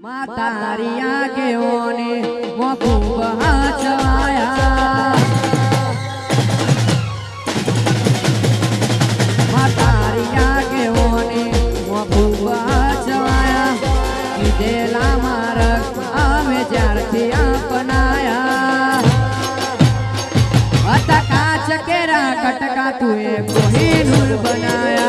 मातारिया के ओने वो खूब हंसवाया मातारिया के ओने वो खूब हंसवाया कीधेला मार्ग आवे ज्यारथी अपनाया अता काच केरा कटका तुए कोहिनूर बनाया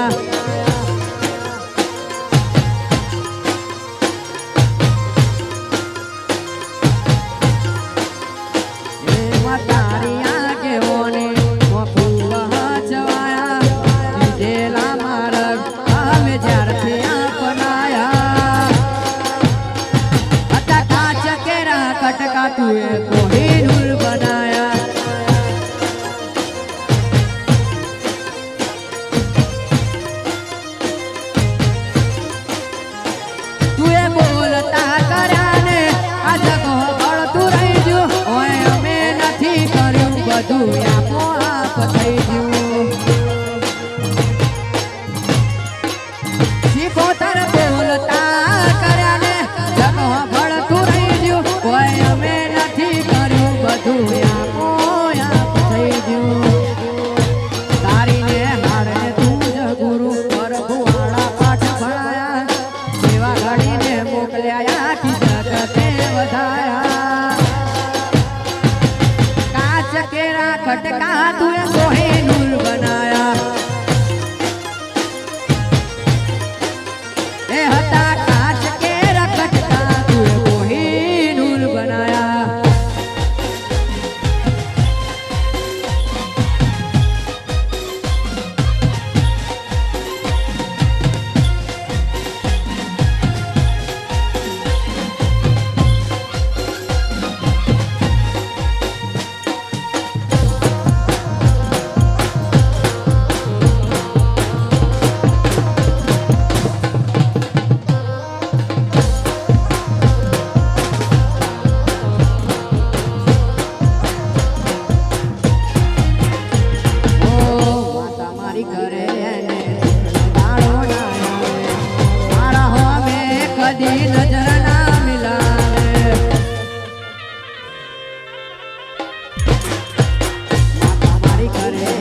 कटका तुए कोहिनूर बनाया तुए बोलता कराने आज को बळतु रही जो ओए अमे नथी कर्યું બધું આપો આપ થઈ ગયું શીખોતર બોલતા કર્યાને જગો બળતું રહી ગયું ઓય અમે નથી કર્યું બધું આપો આપ થઈ ગયું તારીને હારે તું જ ગુરુ પરભુવાળા પાઠ ભણાયા સેવા ઘડીને મોકલ્યા આખી જગતે વધાયા કાચ કેરા ખટકા તુએ કોહિનૂર બનાયા એ હતા કાચ કેરા ખટકા તુએ કોહિનૂર બનાયા नजर ना मिलावे माता मारी करे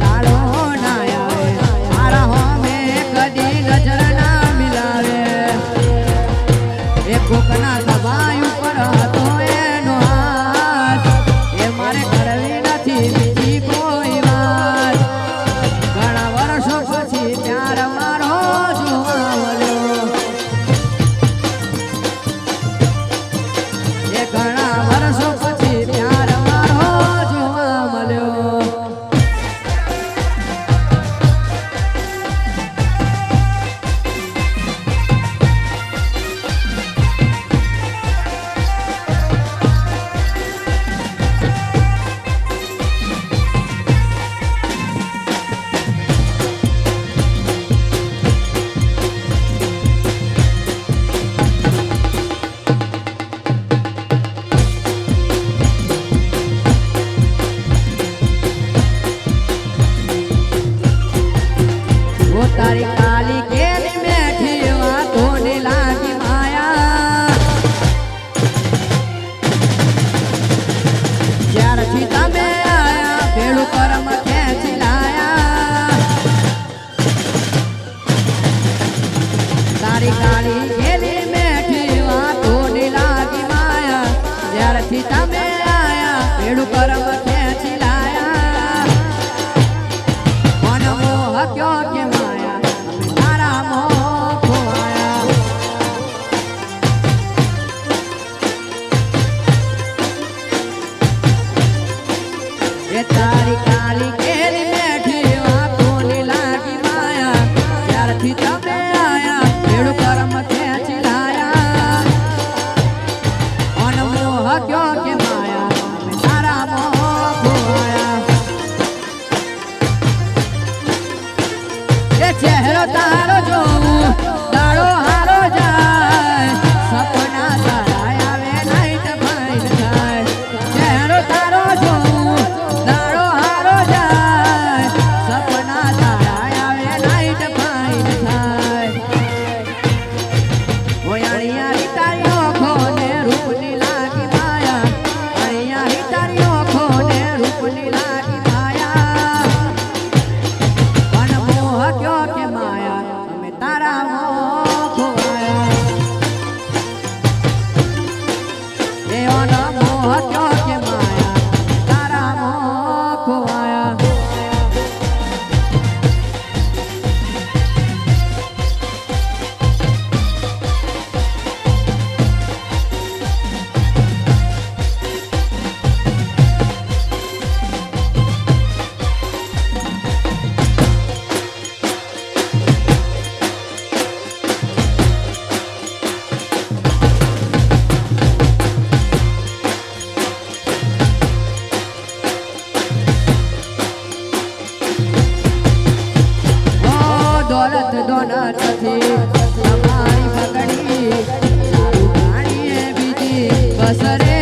ताड़ो ना आवे मारा हो में कदी नजर ना मिलावे एक कोकना दबाई ऊपर હતો એનો હાથ એ મારે કરવી નથી બીજી કોઈ વાત ઘણા વર્ષો પછી પ્યાર મારો જોવા મળ્યો ઘણા વર્ષો પછી પ્યાર મારો જોવા મળ્યો દિવસ રે